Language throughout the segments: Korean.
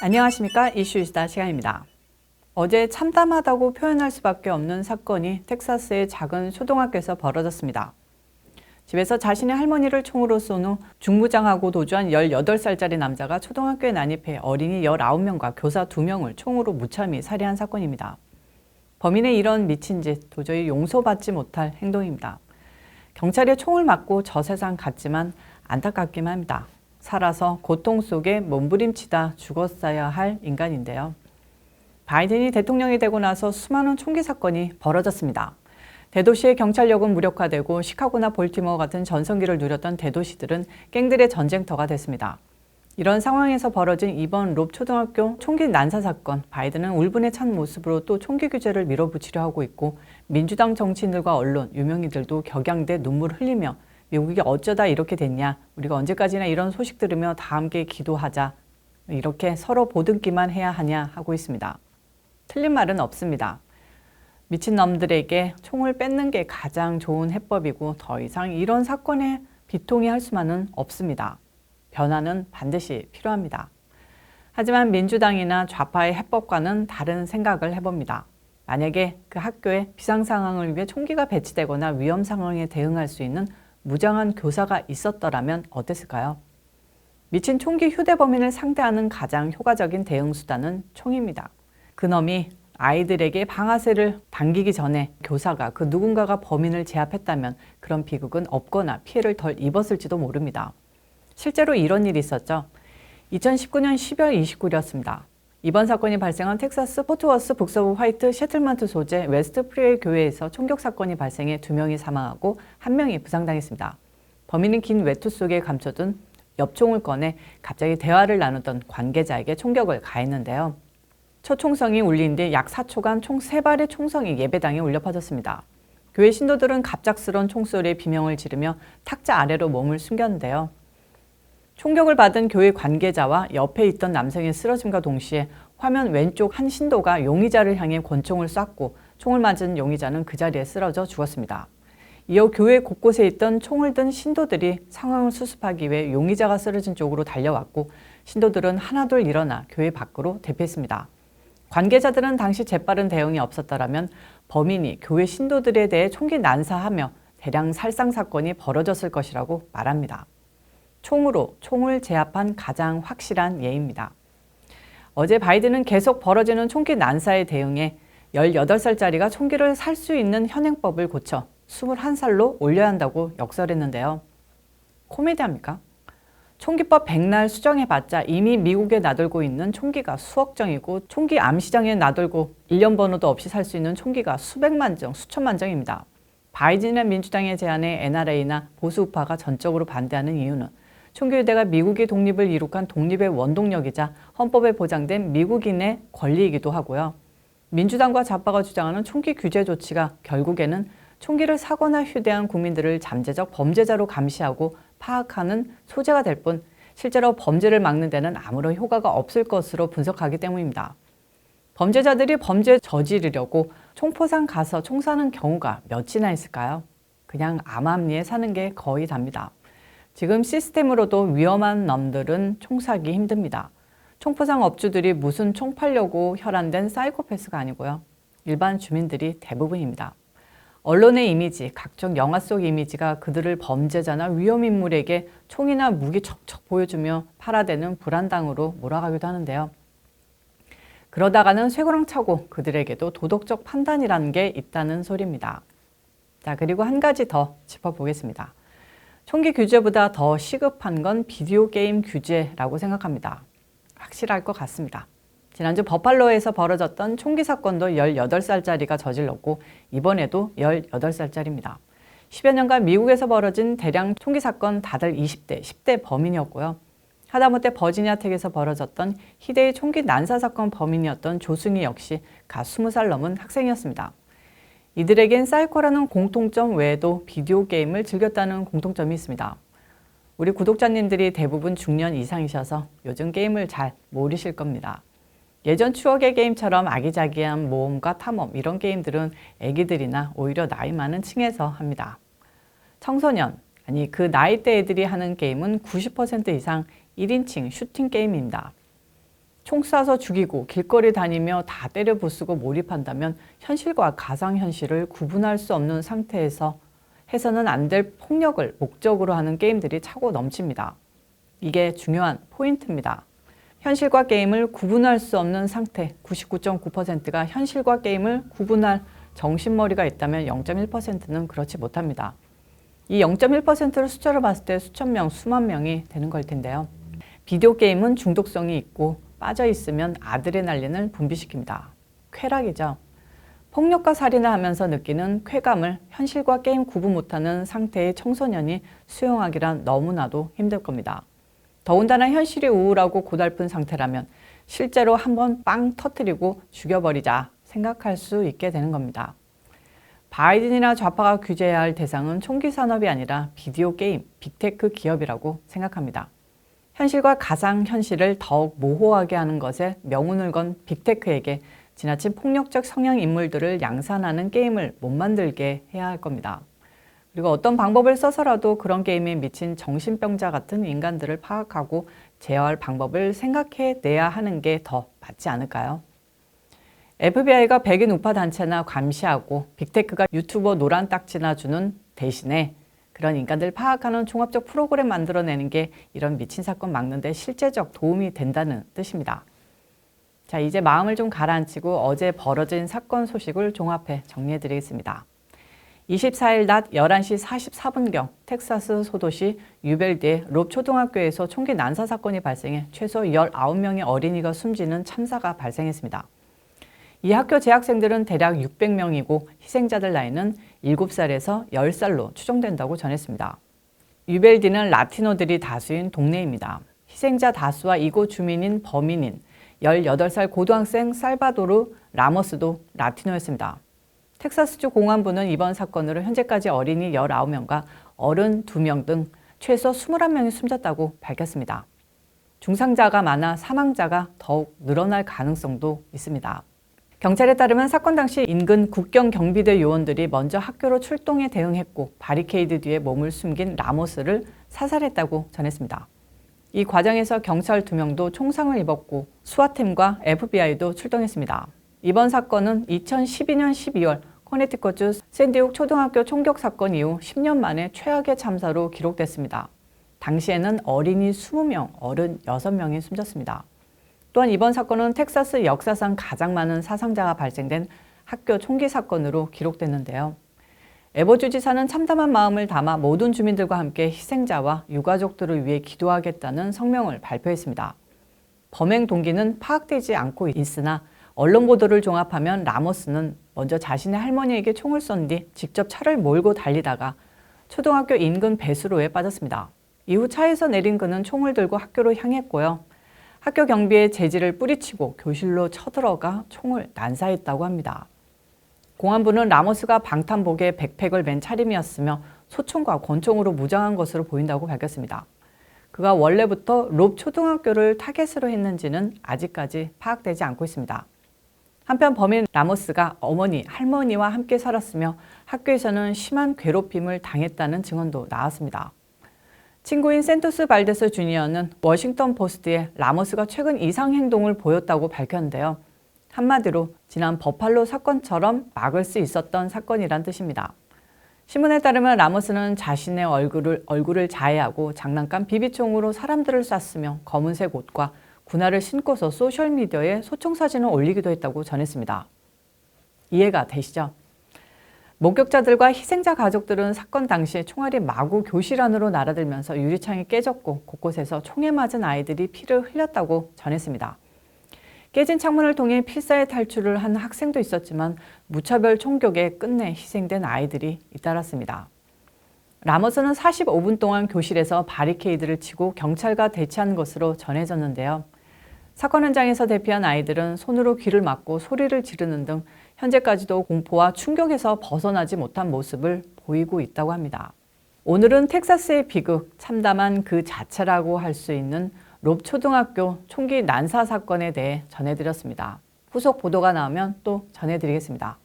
안녕하십니까. 이슈이시다 시간입니다. 어제 참담하다고 표현할 수밖에 없는 사건이 텍사스의 작은 초등학교에서 벌어졌습니다. 집에서 자신의 할머니를 총으로 쏜 후 중무장하고 도주한 18살짜리 남자가 초등학교에 난입해 어린이 19명과 교사 2명을 총으로 무참히 살해한 사건입니다. 범인의 이런 미친 짓 도저히 용서받지 못할 행동입니다. 경찰에 총을 맞고 저 세상 갔지만 안타깝기만 합니다. 살아서 고통 속에 몸부림치다 죽었어야 할 인간인데요. 바이든이 대통령이 되고 나서 수많은 총기 사건이 벌어졌습니다. 대도시의 경찰력은 무력화되고 시카고나 볼티모어 같은 전성기를 누렸던 대도시들은 갱들의 전쟁터가 됐습니다. 이런 상황에서 벌어진 이번 롭 초등학교 총기 난사 사건, 바이든은 울분에 찬 모습으로 또 총기 규제를 밀어붙이려 하고 있고 민주당 정치인들과 언론, 유명인들도 격양돼 눈물 흘리며 미국이 어쩌다 이렇게 됐냐, 우리가 언제까지나 이런 소식 들으며 다 함께 기도하자, 이렇게 서로 보듬기만 해야 하냐 하고 있습니다. 틀린 말은 없습니다. 미친놈들에게 총을 뺏는 게 가장 좋은 해법이고 더 이상 이런 사건에 비통해할 수만은 없습니다. 변화는 반드시 필요합니다. 하지만 민주당이나 좌파의 해법과는 다른 생각을 해봅니다. 만약에 그 학교에 비상 상황을 위해 총기가 배치되거나 위험 상황에 대응할 수 있는 무장한 교사가 있었더라면 어땠을까요? 미친 총기 휴대범인을 상대하는 가장 효과적인 대응 수단은 총입니다. 그놈이 아이들에게 방아쇠를 당기기 전에 교사가 그 누군가가 범인을 제압했다면 그런 비극은 없거나 피해를 덜 입었을지도 모릅니다. 실제로 이런 일이 있었죠. 2019년 12월 29일이었습니다. 이번 사건이 발생한 텍사스 포트워스 북서부 화이트 세틀먼트 소재 웨스트 프리웨이 교회에서 총격 사건이 발생해 2명이 사망하고 1명이 부상당했습니다. 범인은 긴 외투 속에 감춰둔 엽총을 꺼내 갑자기 대화를 나누던 관계자에게 총격을 가했는데요. 초총성이 울린 뒤 약 4초간 총 3발의 총성이 예배당에 울려 퍼졌습니다. 교회 신도들은 갑작스러운 총소리에 비명을 지르며 탁자 아래로 몸을 숨겼는데요. 총격을 받은 교회 관계자와 옆에 있던 남성이 쓰러짐과 동시에 화면 왼쪽 한 신도가 용의자를 향해 권총을 쐈고 총을 맞은 용의자는 그 자리에 쓰러져 죽었습니다. 이어 교회 곳곳에 있던 총을 든 신도들이 상황을 수습하기 위해 용의자가 쓰러진 쪽으로 달려왔고 신도들은 하나둘 일어나 교회 밖으로 대피했습니다. 관계자들은 당시 재빠른 대응이 없었더라면 범인이 교회 신도들에 대해 총기 난사하며 대량 살상 사건이 벌어졌을 것이라고 말합니다. 총으로 총을 제압한 가장 확실한 예입니다. 어제 바이든은 계속 벌어지는 총기 난사에 대응해 18살짜리가 총기를 살 수 있는 현행법을 고쳐 21살로 올려야 한다고 역설했는데요. 코미디합니까? 총기법 백날 수정해봤자 이미 미국에 나돌고 있는 총기가 수억 정이고 총기 암시장에 나돌고 일련 번호도 없이 살 수 있는 총기가 수백만 정, 수천만 정입니다. 바이든이나 민주당의 제안에 NRA나 보수 우파가 전적으로 반대하는 이유는 총기 휴대가 미국의 독립을 이룩한 독립의 원동력이자 헌법에 보장된 미국인의 권리이기도 하고요. 민주당과 좌파가 주장하는 총기 규제 조치가 결국에는 총기를 사거나 휴대한 국민들을 잠재적 범죄자로 감시하고 파악하는 소재가 될 뿐 실제로 범죄를 막는 데는 아무런 효과가 없을 것으로 분석하기 때문입니다. 범죄자들이 범죄 저지르려고 총포상 가서 총 사는 경우가 몇이나 있을까요? 그냥 암암리에 사는 게 거의 답니다. 지금 시스템으로도 위험한 놈들은 총 사기 힘듭니다. 총포상 업주들이 무슨 총 팔려고 혈안된 사이코패스가 아니고요. 일반 주민들이 대부분입니다. 언론의 이미지, 각종 영화 속 이미지가 그들을 범죄자나 위험인물에게 총이나 무기 척척 보여주며 팔아대는 불안당으로 몰아가기도 하는데요. 그러다가는 쇠고랑 차고 그들에게도 도덕적 판단이라는 게 있다는 소리입니다. 자, 그리고 한 가지 더 짚어보겠습니다. 총기 규제보다 더 시급한 건 비디오 게임 규제라고 생각합니다. 확실할 것 같습니다. 지난주 버팔로에서 벌어졌던 총기 사건도 18살짜리가 저질렀고 이번에도 18살짜리입니다. 10여 년간 미국에서 벌어진 대량 총기 사건 다들 20대, 10대 범인이었고요. 하다못해 버지니아텍에서 벌어졌던 희대의 총기 난사 사건 범인이었던 조승희 역시 갓 20살 넘은 학생이었습니다. 이들에겐 사이코라는 공통점 외에도 비디오 게임을 즐겼다는 공통점이 있습니다. 우리 구독자님들이 대부분 중년 이상이셔서 요즘 게임을 잘 모르실 겁니다. 예전 추억의 게임처럼 아기자기한 모험과 탐험 이런 게임들은 애기들이나 오히려 나이 많은 층에서 합니다. 청소년, 아니 그 나이대 애들이 하는 게임은 90% 이상 1인칭 슈팅 게임입니다. 총 쏴서 죽이고 길거리 다니며 다 때려 부수고 몰입한다면 현실과 가상현실을 구분할 수 없는 상태에서 해서는 안 될 폭력을 목적으로 하는 게임들이 차고 넘칩니다. 이게 중요한 포인트입니다. 현실과 게임을 구분할 수 없는 상태 99.9%가 현실과 게임을 구분할 정신머리가 있다면 0.1%는 그렇지 못합니다. 이 0.1%를 숫자로 봤을 때 수천 명, 수만 명이 되는 걸 텐데요. 비디오 게임은 중독성이 있고 빠져 있으면 아드레날린을 분비시킵니다. 쾌락이죠. 폭력과 살인을 하면서 느끼는 쾌감을 현실과 게임 구분 못하는 상태의 청소년이 수용하기란 너무나도 힘들 겁니다. 더군다나 현실이 우울하고 고달픈 상태라면 실제로 한번 빵 터뜨리고 죽여버리자 생각할 수 있게 되는 겁니다. 바이든이나 좌파가 규제해야 할 대상은 총기 산업이 아니라 비디오 게임, 빅테크 기업이라고 생각합니다. 현실과 가상현실을 더욱 모호하게 하는 것에 명운을 건 빅테크에게 지나친 폭력적 성향 인물들을 양산하는 게임을 못 만들게 해야 할 겁니다. 그리고 어떤 방법을 써서라도 그런 게임에 미친 정신병자 같은 인간들을 파악하고 제어할 방법을 생각해내야 하는 게 더 맞지 않을까요? FBI가 백인 우파 단체나 감시하고 빅테크가 유튜버 노란 딱지나 주는 대신에 그런 인간들 파악하는 종합적 프로그램 만들어내는 게 이런 미친 사건 막는 데 실제적 도움이 된다는 뜻입니다. 자, 이제 마음을 좀 가라앉히고 어제 벌어진 사건 소식을 종합해 정리해 드리겠습니다. 24일 낮 11시 44분경 텍사스 소도시 유벨드의 롭 초등학교에서 총기 난사 사건이 발생해 최소 19명의 어린이가 숨지는 참사가 발생했습니다. 이 학교 재학생들은 대략 600명이고 희생자들 나이는 7살에서 10살로 추정된다고 전했습니다. 유벨디는 라티노들이 다수인 동네입니다. 희생자 다수와 이곳 주민인 범인인 18살 고등학생 살바도르 라모스도 라티노였습니다. 텍사스주 공안부는 이번 사건으로 현재까지 어린이 19명과 어른 2명 등 최소 21명이 숨졌다고 밝혔습니다. 중상자가 많아 사망자가 더욱 늘어날 가능성도 있습니다. 경찰에 따르면 사건 당시 인근 국경 경비대 요원들이 먼저 학교로 출동해 대응했고 바리케이드 뒤에 몸을 숨긴 라모스를 사살했다고 전했습니다. 이 과정에서 경찰 2명도 총상을 입었고 수화팀과 FBI도 출동했습니다. 이번 사건은 2012년 12월 커네티컷주 샌디옥 초등학교 총격 사건 이후 10년 만에 최악의 참사로 기록됐습니다. 당시에는 어린이 20명, 어른 6명이 숨졌습니다. 또한 이번 사건은 텍사스 역사상 가장 많은 사상자가 발생된 학교 총기 사건으로 기록됐는데요. 에버주 지사는 참담한 마음을 담아 모든 주민들과 함께 희생자와 유가족들을 위해 기도하겠다는 성명을 발표했습니다. 범행 동기는 파악되지 않고 있으나 언론 보도를 종합하면 라모스는 먼저 자신의 할머니에게 총을 쏜 뒤 직접 차를 몰고 달리다가 초등학교 인근 배수로에 빠졌습니다. 이후 차에서 내린 그는 총을 들고 학교로 향했고요. 학교 경비에 재질을 뿌리치고 교실로 쳐들어가 총을 난사했다고 합니다. 공안부는 라모스가 방탄복에 백팩을 맨 차림이었으며 소총과 권총으로 무장한 것으로 보인다고 밝혔습니다. 그가 원래부터 롭 초등학교를 타겟으로 했는지는 아직까지 파악되지 않고 있습니다. 한편 범인 라모스가 어머니, 할머니와 함께 살았으며 학교에서는 심한 괴롭힘을 당했다는 증언도 나왔습니다. 친구인 샌토스 발데스 주니어는 워싱턴 포스트에 라모스가 최근 이상 행동을 보였다고 밝혔는데요. 한마디로 지난 버팔로 사건처럼 막을 수 있었던 사건이란 뜻입니다. 신문에 따르면 라모스는 자신의 얼굴을 자해하고 장난감 비비총으로 사람들을 쐈으며 검은색 옷과 군화를 신고서 소셜미디어에 소총 사진을 올리기도 했다고 전했습니다. 이해가 되시죠? 목격자들과 희생자 가족들은 사건 당시 총알이 마구 교실 안으로 날아들면서 유리창이 깨졌고 곳곳에서 총에 맞은 아이들이 피를 흘렸다고 전했습니다. 깨진 창문을 통해 필사의 탈출을 한 학생도 있었지만 무차별 총격에 끝내 희생된 아이들이 잇따랐습니다. 라모스는 45분 동안 교실에서 바리케이드를 치고 경찰과 대치한 것으로 전해졌는데요. 사건 현장에서 대피한 아이들은 손으로 귀를 막고 소리를 지르는 등 현재까지도 공포와 충격에서 벗어나지 못한 모습을 보이고 있다고 합니다. 오늘은 텍사스의 비극, 참담한 그 자체라고 할 수 있는 롭 초등학교 총기 난사 사건에 대해 전해드렸습니다. 후속 보도가 나오면 또 전해드리겠습니다.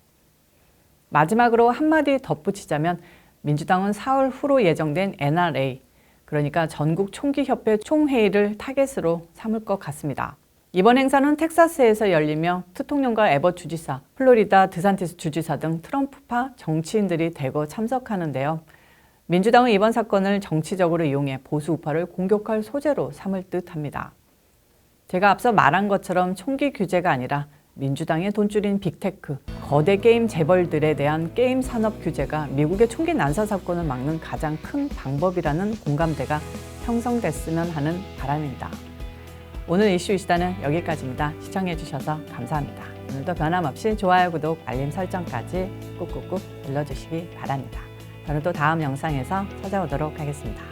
마지막으로 한마디 덧붙이자면 민주당은 사흘 후로 예정된 NRA, 그러니까 전국 총기협회 총회의를 타겟으로 삼을 것 같습니다. 이번 행사는 텍사스에서 열리며 대통령과 에벗 주지사, 플로리다 드산티스 주지사 등 트럼프파 정치인들이 대거 참석하는데요. 민주당은 이번 사건을 정치적으로 이용해 보수 우파를 공격할 소재로 삼을 듯합니다. 제가 앞서 말한 것처럼 총기 규제가 아니라 민주당의 돈줄인 빅테크, 거대 게임 재벌들에 대한 게임 산업 규제가 미국의 총기 난사 사건을 막는 가장 큰 방법이라는 공감대가 형성됐으면 하는 바람입니다. 오늘 이슈 이슈다는 여기까지입니다. 시청해주셔서 감사합니다. 오늘도 변함없이 좋아요, 구독, 알림 설정까지 꾹꾹꾹 눌러주시기 바랍니다. 저는 또 다음 영상에서 찾아오도록 하겠습니다.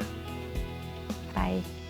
바이.